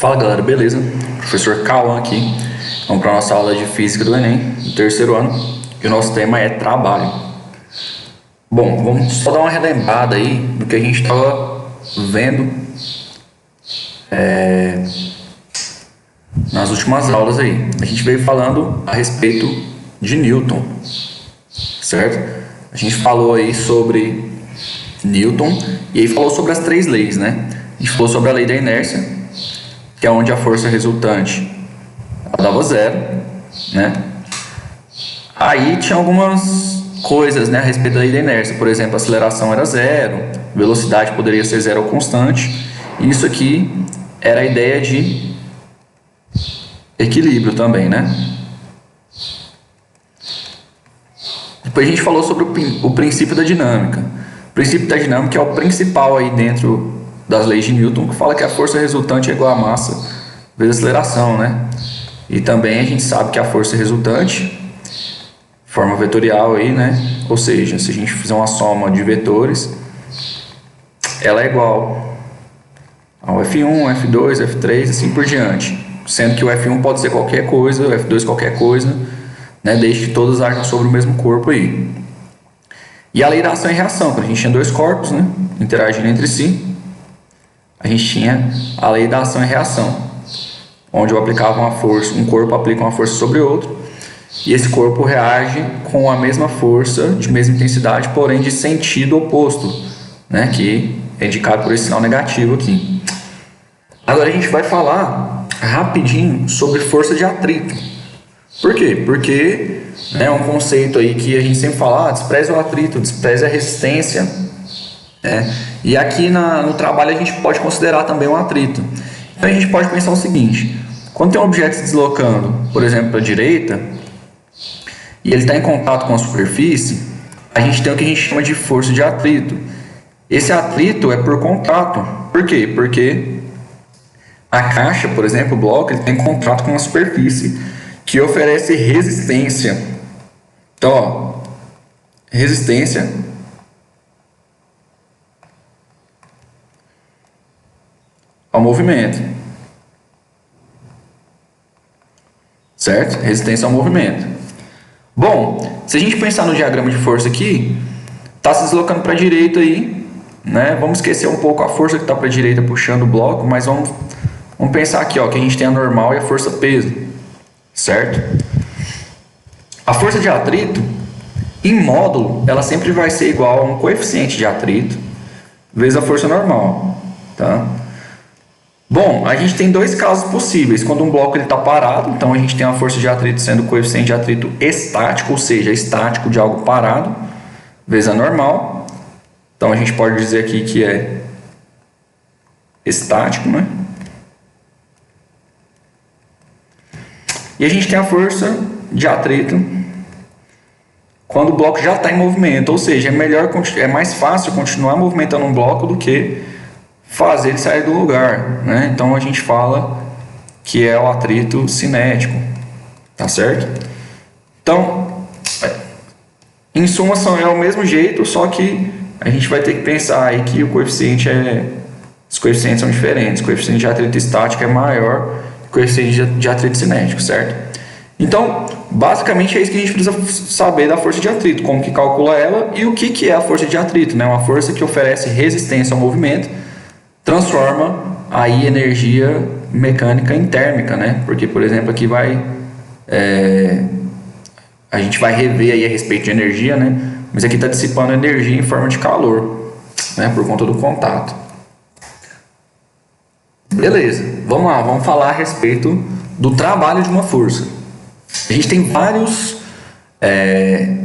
Fala galera, beleza? Professor Cauã aqui. Vamos para a nossa aula de Física do Enem, do terceiro ano. E o nosso tema é trabalho. Bom, vamos só dar uma relembrada aí do que a gente estava vendo nas últimas aulas aí. A gente veio falando a respeito de Newton, certo? A gente falou aí sobre Newton e aí falou sobre as três leis, né? A gente falou sobre a lei da inércia, que é onde a força resultante ela dava zero, né? Aí tinha algumas coisas, né, a respeito da lei da inércia. Por exemplo, a aceleração era zero, velocidade poderia ser zero ou constante. Isso aqui era a ideia de equilíbrio também, né? Depois a gente falou sobre o princípio da dinâmica. O princípio da dinâmica é o principal aí dentro das leis de Newton, que fala que a força resultante é igual a massa vezes a aceleração, né? E também a gente sabe que a força resultante, forma vetorial aí, né? Ou seja, se a gente fizer uma soma de vetores, ela é igual ao F1, F2, F3, assim por diante. Sendo que o F1 pode ser qualquer coisa, o F2 qualquer coisa, né? Desde que todos ajam sobre o mesmo corpo aí. E a lei da ação e reação, quando a gente tinha dois corpos, né, interagindo entre si, a gente tinha a lei da ação e reação, onde eu aplicava uma força, um corpo aplica uma força sobre o outro, e esse corpo reage com a mesma força, de mesma intensidade, porém de sentido oposto, né, que é indicado por esse sinal negativo aqui. Agora a gente vai falar rapidinho sobre força de atrito. Por quê? Porque é um conceito aí que a gente sempre fala, despreze o atrito, despreze a resistência, né? E aqui no trabalho a gente pode considerar também um atrito. Então a gente pode pensar o seguinte: quando tem um objeto se deslocando, por exemplo, para a direita, e ele está em contato com a superfície, a gente tem o que a gente chama de força de atrito. Esse atrito é por contato. Por quê? Porque a caixa, por exemplo, o bloco, ele tem contato com a superfície, que oferece resistência. Então, ó, resistência ao movimento, certo? Resistência ao movimento. Bom, se a gente pensar no diagrama de força aqui, está se deslocando para a direita aí, né? Vamos esquecer um pouco a força que está para a direita puxando o bloco, mas vamos pensar aqui, ó, que a gente tem a normal e a força peso, certo? A força de atrito, em módulo, ela sempre vai ser igual a um coeficiente de atrito vezes a força normal, tá? Bom, a gente tem dois casos possíveis. Quando um bloco está parado, então a gente tem a força de atrito sendo o coeficiente de atrito estático, ou seja, estático de algo parado, vezes a normal. Então a gente pode dizer aqui que é estático, né? E a gente tem a força de atrito quando o bloco já está em movimento, ou seja, é mais fácil continuar movimentando um bloco do que fazer ele sair do lugar, né? Então a gente fala que é o atrito cinético, tá certo? Então, em suma, é o mesmo jeito, só que a gente vai ter que pensar aí que os coeficientes são diferentes. O coeficiente de atrito estático é maior que o coeficiente de atrito cinético, certo? Então, basicamente é isso que a gente precisa saber da força de atrito, como que calcula ela e o que é a força de atrito, né? Uma força que oferece resistência ao movimento, transforma aí energia mecânica em térmica, né? Porque, por exemplo, aqui a gente vai rever aí a respeito de energia, né? Mas aqui está dissipando energia em forma de calor, né? Por conta do contato. Beleza, vamos lá, vamos falar a respeito do trabalho de uma força. A gente tem vários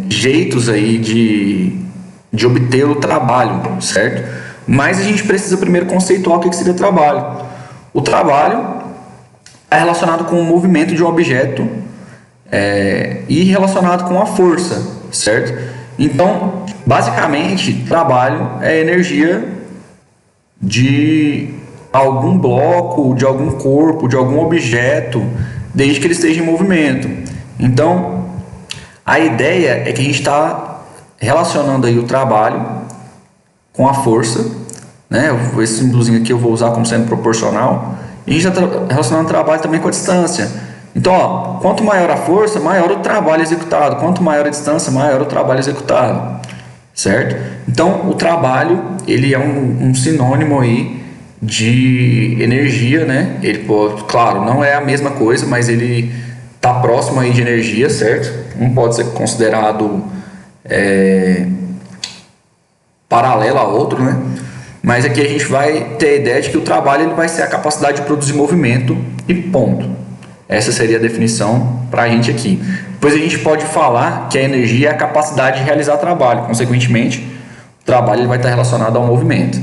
jeitos aí de obter o trabalho, certo? Mas a gente precisa primeiro conceituar o que seria trabalho. O trabalho é relacionado com o movimento de um objeto e relacionado com a força, certo? Então, basicamente, trabalho é energia de algum bloco, de algum corpo, de algum objeto, desde que ele esteja em movimento. Então, a ideia é que a gente está relacionando aí o trabalho com a força, né? Esse símbolozinho aqui eu vou usar como sendo proporcional. a gente está relacionando o trabalho também com a distância. Então, ó, quanto maior a força, maior o trabalho executado. Quanto maior a distância, maior o trabalho executado. Certo? Então, o trabalho, ele é um sinônimo aí de energia, né? Ele pode, claro, não é a mesma coisa, mas ele está próximo aí de energia, certo? Um pode ser considerado paralelo ao outro, né? Mas aqui a gente vai ter a ideia de que o trabalho ele vai ser a capacidade de produzir movimento e ponto. Essa seria a definição para a gente aqui. Depois a gente pode falar que a energia é a capacidade de realizar trabalho. Consequentemente, o trabalho ele vai estar relacionado ao movimento.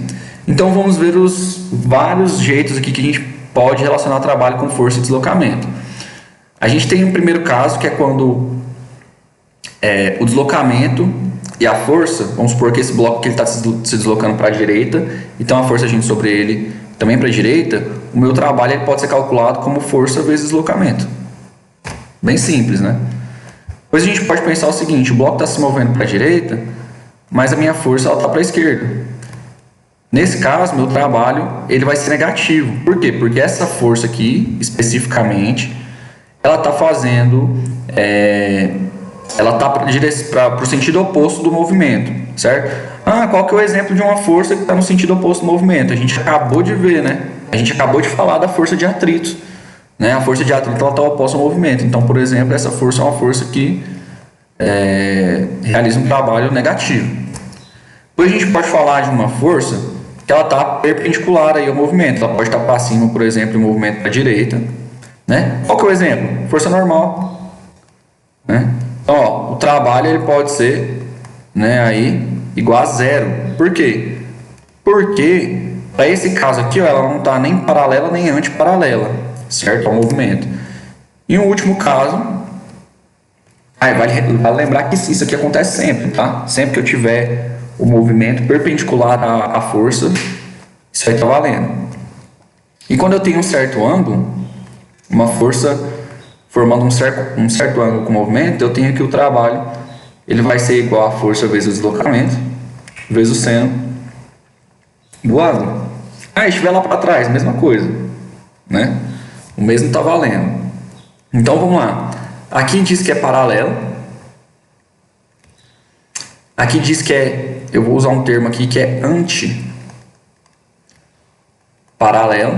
Então vamos ver os vários jeitos aqui que a gente pode relacionar trabalho com força e deslocamento. A gente tem um primeiro caso que é quando o deslocamento e a força, vamos supor que esse bloco que ele está se deslocando para a direita, então a força agindo sobre ele também para a direita, o meu trabalho ele pode ser calculado como força vezes deslocamento. Bem simples, né? Depois a gente pode pensar o seguinte, o bloco está se movendo para a direita, mas a minha força está para a esquerda. Nesse caso, meu trabalho ele vai ser negativo. Por quê? Porque essa força aqui, especificamente, ela está fazendo... ela está para o sentido oposto do movimento, certo? Qual que é o exemplo de uma força que está no sentido oposto do movimento? A gente acabou de ver, né? A gente acabou de falar da força de atrito, né? A força de atrito ela está oposta ao movimento. Então, por exemplo, essa força é uma força que realiza um trabalho negativo. Depois a gente pode falar de uma força que ela está perpendicular aí ao movimento. Ela pode estar para cima, por exemplo, em movimento para a direita, né? Qual que é o exemplo? Força normal, né? Então, ó, o trabalho ele pode ser, né, aí igual a zero. Por quê? Porque para esse caso aqui, ó, ela não está nem paralela nem antiparalela, certo? Ao movimento. E um último caso, vale lembrar que isso aqui acontece sempre, tá? Sempre que eu tiver o movimento perpendicular à força, isso aí está valendo. E quando eu tenho um certo ângulo, uma força formando um certo ângulo com o movimento, eu tenho que o trabalho ele vai ser igual a força vezes o deslocamento, vezes o seno do ângulo. Estiver lá para trás, mesma coisa, né? O mesmo está valendo. Então vamos lá. Aqui diz que é paralelo. Aqui diz que eu vou usar um termo aqui que é antiparalelo.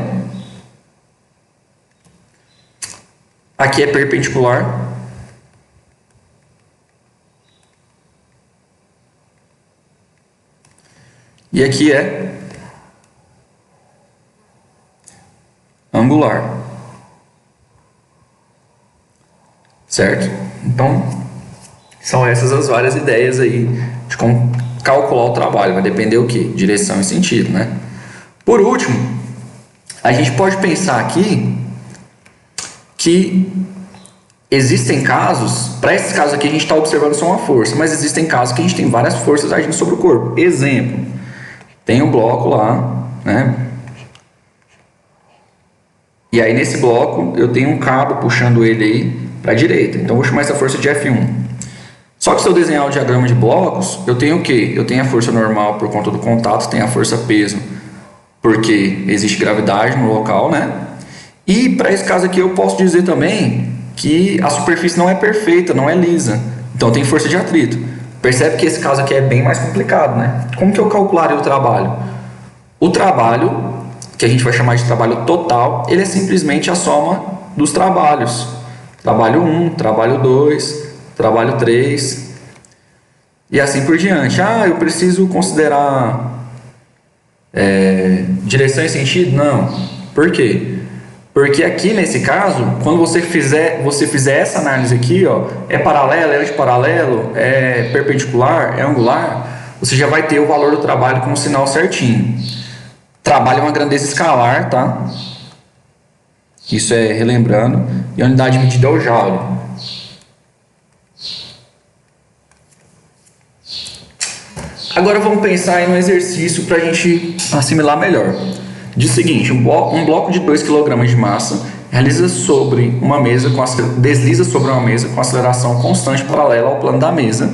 Aqui é perpendicular. E aqui é angular. Certo? Então, são essas as várias ideias aí de como calcular o trabalho. Vai depender o quê? Direção e sentido, né? Por último, a gente pode pensar aqui que existem casos, para esses casos aqui a gente está observando só uma força, mas existem casos que a gente tem várias forças agindo sobre o corpo. Exemplo, tem um bloco lá, né? E aí nesse bloco eu tenho um cabo puxando ele aí para a direita. Então eu vou chamar essa força de F1. Só que se eu desenhar o diagrama de blocos, eu tenho o quê? Eu tenho a força normal por conta do contato, tenho a força peso porque existe gravidade no local, né? E para esse caso aqui eu posso dizer também que a superfície não é perfeita, não é lisa. Então tem força de atrito. Percebe que esse caso aqui é bem mais complicado, né? Como que eu calcularia o trabalho? O trabalho, que a gente vai chamar de trabalho total, ele é simplesmente a soma dos trabalhos. Trabalho 1, trabalho 2, trabalho 3 e assim por diante. Eu preciso considerar direção e sentido? Não. Por quê? Porque aqui nesse caso, quando você fizer essa análise aqui, ó, é paralelo, é antiparalelo, é perpendicular, é angular, você já vai ter o valor do trabalho com o sinal certinho. Trabalho é uma grandeza escalar, tá? Isso é relembrando. E a unidade medida é o joule. Agora vamos pensar em um exercício para a gente assimilar melhor. Diz o seguinte, um bloco de 2 kg de massa desliza sobre uma mesa com aceleração constante paralela ao plano da mesa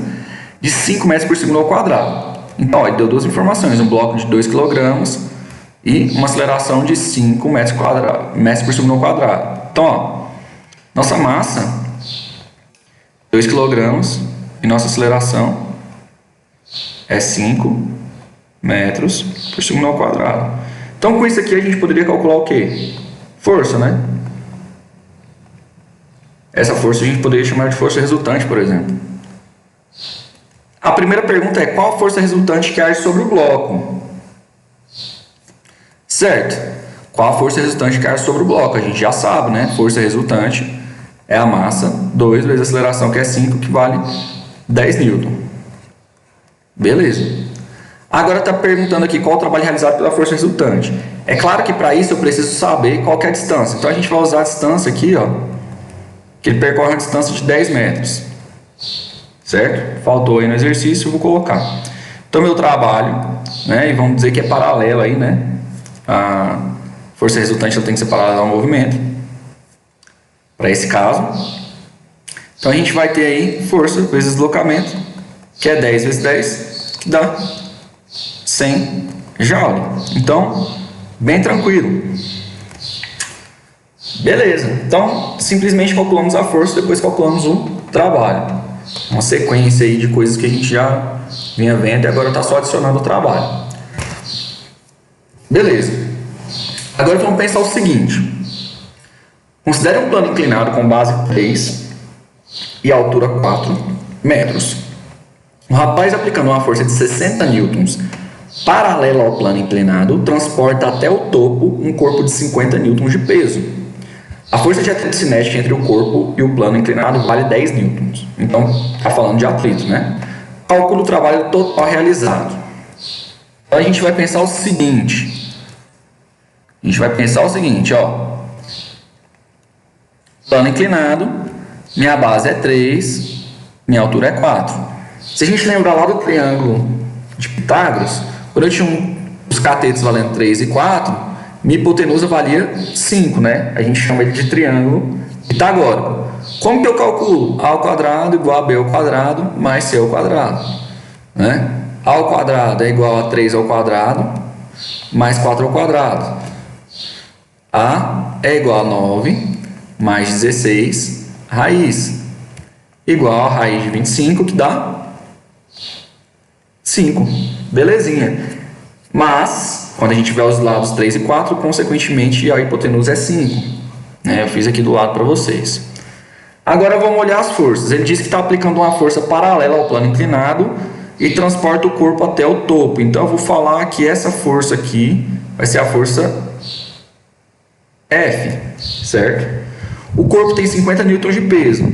de 5 metros por segundo ao quadrado. Então, ele deu duas informações, um bloco de 2 kg e uma aceleração de 5 metros por segundo ao quadrado. Então, ó, nossa massa, 2 kg, e nossa aceleração é 5 metros por segundo ao quadrado. Então, com isso aqui, a gente poderia calcular o quê? Força, né? Essa força a gente poderia chamar de força resultante, por exemplo. A primeira pergunta é: qual a força resultante que age sobre o bloco? Certo. Qual a força resultante que age sobre o bloco? A gente já sabe, né? Força resultante é a massa 2 vezes a aceleração, que é 5, que vale 10 Newton. Beleza. Agora está perguntando aqui qual o trabalho realizado pela força resultante. É claro que para isso eu preciso saber qual que é a distância. Então a gente vai usar a distância aqui, ó, que ele percorre uma distância de 10 metros. Certo? Faltou aí no exercício, eu vou colocar. Então meu trabalho, né, e vamos dizer que é paralelo aí, né? A força resultante ela tem que ser paralela ao movimento. Para esse caso. Então a gente vai ter aí força vezes deslocamento, que é 10 vezes 10, que dá 100 joule. Então, bem tranquilo. Beleza. Então, simplesmente calculamos a força, depois calculamos o trabalho. Uma sequência aí de coisas que a gente já vinha vendo e agora está só adicionando o trabalho. Beleza. Agora vamos pensar o seguinte. Considere um plano inclinado com base 3 e altura 4 metros. Um rapaz aplicando uma força de 60 newtons paralela ao plano inclinado transporta até o topo um corpo de 50 newtons de peso. A força de atrito cinética entre o corpo e o plano inclinado vale 10 newtons. Então, está falando de atrito, né? Calcula o trabalho total realizado. Então, a gente vai pensar o seguinte. Ó. Plano inclinado, minha base é 3, minha altura é 4. Se a gente lembrar lá do triângulo de Pitágoras, quando eu tinha os catetos valendo 3 e 4, minha hipotenusa valia 5, né? A gente chama ele de triângulo pitagórico. Como que eu calculo? A ao quadrado igual a b ao quadrado mais c ao quadrado, né? A ao quadrado é igual a 3 ao quadrado mais 4 ao quadrado. A é igual a 9 mais 16 raiz, igual a raiz de 25, que dá 5. Belezinha. Mas, quando a gente tiver os lados 3 e 4, consequentemente a hipotenusa é 5. Né? Eu fiz aqui do lado para vocês. Agora vamos olhar as forças. Ele diz que está aplicando uma força paralela ao plano inclinado e transporta o corpo até o topo. Então eu vou falar que essa força aqui vai ser a força F, certo? O corpo tem 50 newtons de peso.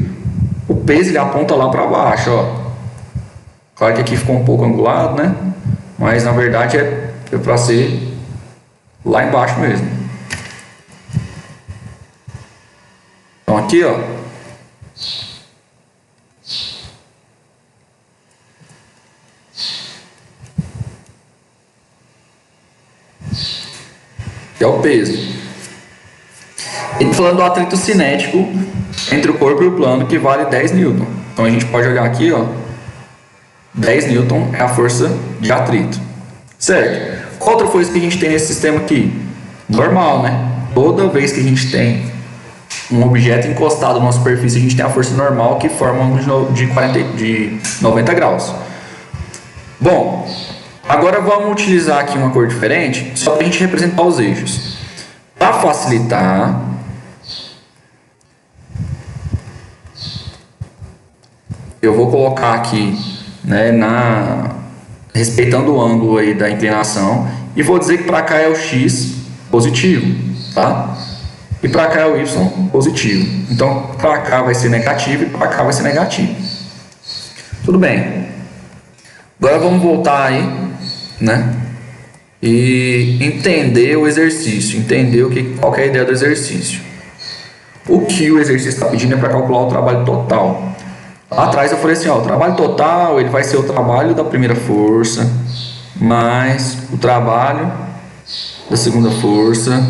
O peso ele aponta lá para baixo, ó. Claro que aqui ficou um pouco angulado, né? Mas na verdade é para ser lá embaixo mesmo. Então aqui, ó. Que é o peso. Ele falando do atrito cinético entre o corpo e o plano, que vale 10 newton. Então a gente pode olhar aqui, ó. 10 newton é a força de atrito. Certo? Qual outra força que a gente tem nesse sistema aqui? Normal, né? Toda vez que a gente tem um objeto encostado numa superfície, a gente tem a força normal, que forma um ângulo de 90 graus. Bom, agora vamos utilizar aqui uma cor diferente, só para a gente representar os eixos. Para facilitar, eu vou colocar aqui, né, respeitando o ângulo aí da inclinação, e vou dizer que para cá é o x positivo, tá? E para cá é o y positivo. Então, para cá vai ser negativo e para cá vai ser negativo. Tudo bem. Agora vamos voltar aí, né? E entender o exercício, entender qual que é a ideia do exercício. O que o exercício está pedindo é para calcular o trabalho total. Lá atrás eu falei assim, ó, o trabalho total ele vai ser o trabalho da primeira força mais o trabalho da segunda força,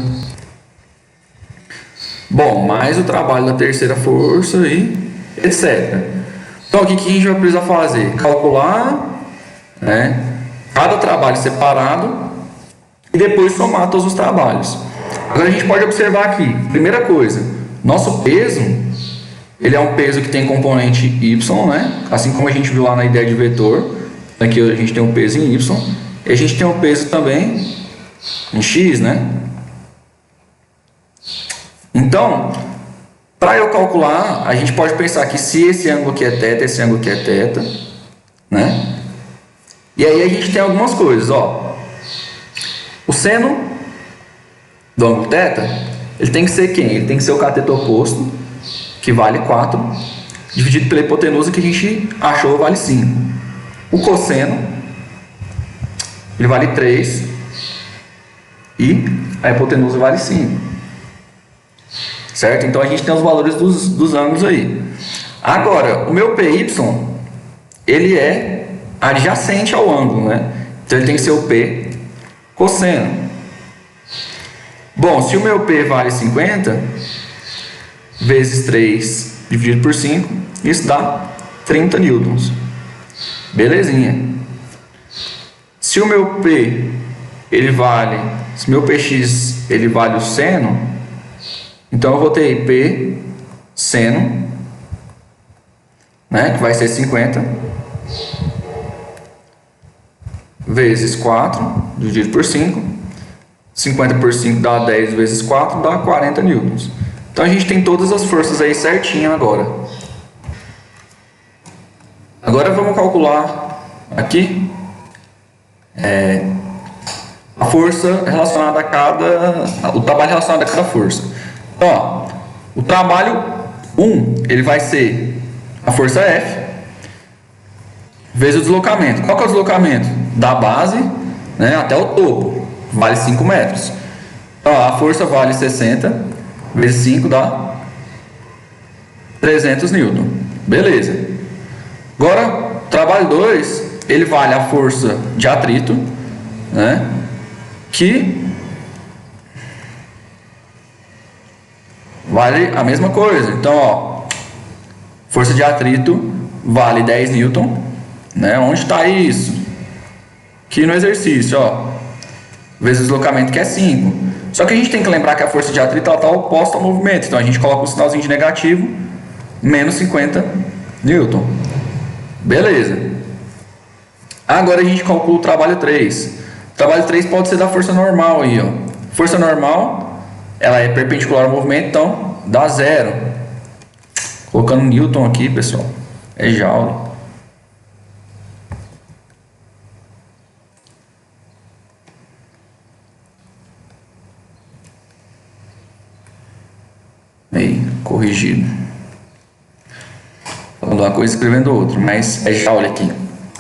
bom, mais o trabalho da terceira força e etc. Então o que a gente vai precisar fazer? Calcular, né, cada trabalho separado e depois somar todos os trabalhos. Agora a gente pode observar aqui, primeira coisa, nosso peso, ele é um peso que tem componente y, né? Assim como a gente viu lá na ideia de vetor, aqui a gente tem um peso em y, e a gente tem um peso também em x, né? Então, para eu calcular, a gente pode pensar que se esse ângulo aqui é θ, esse ângulo aqui é θ, né? E aí a gente tem algumas coisas, ó. O seno do ângulo θ, ele tem que ser quem? Ele tem que ser o cateto oposto, que vale 4, dividido pela hipotenusa que a gente achou vale 5. O cosseno, ele vale 3 e a hipotenusa vale 5. Certo? Então a gente tem os valores dos ângulos aí. Agora, o meu PY, ele é adjacente ao ângulo, né? Então ele tem que ser o P cosseno. Bom, se o meu P vale 50, vezes 3 dividido por 5, isso dá 30 newtons. Belezinha. Se o meu P, se o meu PX, ele vale o seno, então eu vou ter P seno, né, que vai ser 50, vezes 4, dividido por 5. 50 por 5 dá 10 vezes 4, dá 40 newtons. Então a gente tem todas as forças aí certinho agora. Agora vamos calcular aqui a força relacionada o trabalho relacionado a cada força. Então, ó, o trabalho 1, ele vai ser a força F vezes o deslocamento. Qual que é o deslocamento? Da base, né, até o topo, vale 5 metros. Então, ó, a força vale 60 vezes 5 dá 300 newton. Beleza. Agora, trabalho 2, ele vale a força de atrito, né, que vale a mesma coisa. Então, ó, força de atrito vale 10 newton, né? Onde está isso? Aqui no exercício, ó, vezes o deslocamento, que é 5. Só que a gente tem que lembrar que a força de atrito está oposta ao movimento. Então a gente coloca um sinalzinho de negativo, menos 50 newton. Beleza. Agora a gente calcula o trabalho 3. O trabalho 3 pode ser da força normal aí, ó. Força normal, ela é perpendicular ao movimento, então dá 0. Colocando newton aqui, pessoal, é joule. Aí, corrigido. Falando uma coisa, escrevendo outra, mas é joule aqui.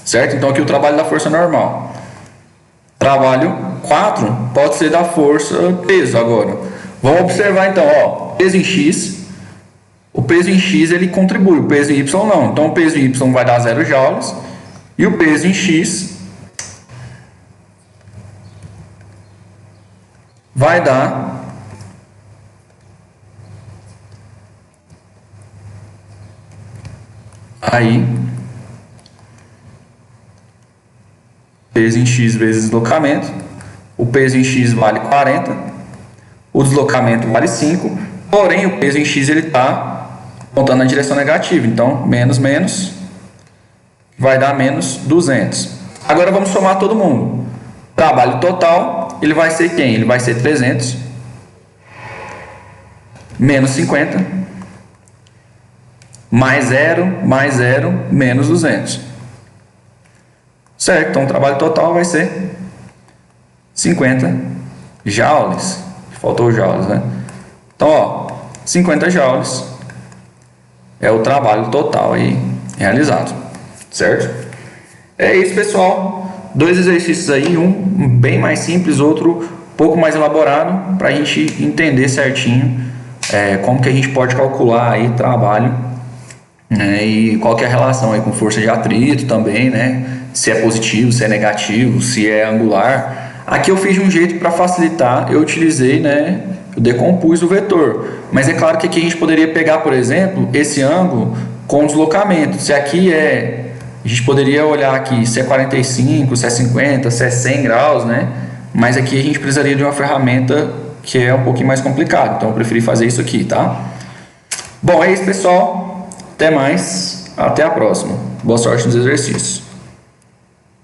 Certo? Então aqui o trabalho da força normal. Trabalho 4 pode ser da força peso agora. Vamos observar então, ó, peso em X. O peso em X ele contribui, o peso em Y não. Então o peso em Y vai dar 0 joules e o peso em X vai dar aí peso em X vezes deslocamento. O peso em X vale 40, o deslocamento vale 5, porém o peso em X ele está apontando na direção negativa, então menos vai dar menos 200. Agora vamos somar todo mundo. Trabalho total, ele vai ser quem? Ele vai ser 300 menos 50 mais 0, menos 200. Certo? Então o trabalho total vai ser 50 joules. Faltou joules, né? Então, ó, 50 joules é o trabalho total aí realizado. Certo? É isso, pessoal. 2 exercícios aí, um bem mais simples, outro um pouco mais elaborado, para a gente entender certinho como que a gente pode calcular aí trabalho, né, e qual que é a relação aí com força de atrito também, né? Se é positivo, se é negativo, se é angular. Aqui eu fiz de um jeito para facilitar, eu utilizei, né? Eu decompus o vetor. Mas é claro que aqui a gente poderia pegar, por exemplo, esse ângulo com deslocamento. Se aqui a gente poderia olhar aqui se é 45, se é 50, se é 100 graus, né? Mas aqui a gente precisaria de uma ferramenta que é um pouquinho mais complicada. Então eu preferi fazer isso aqui, tá? Bom, é isso, pessoal. Até mais. Até a próxima. Boa sorte nos exercícios.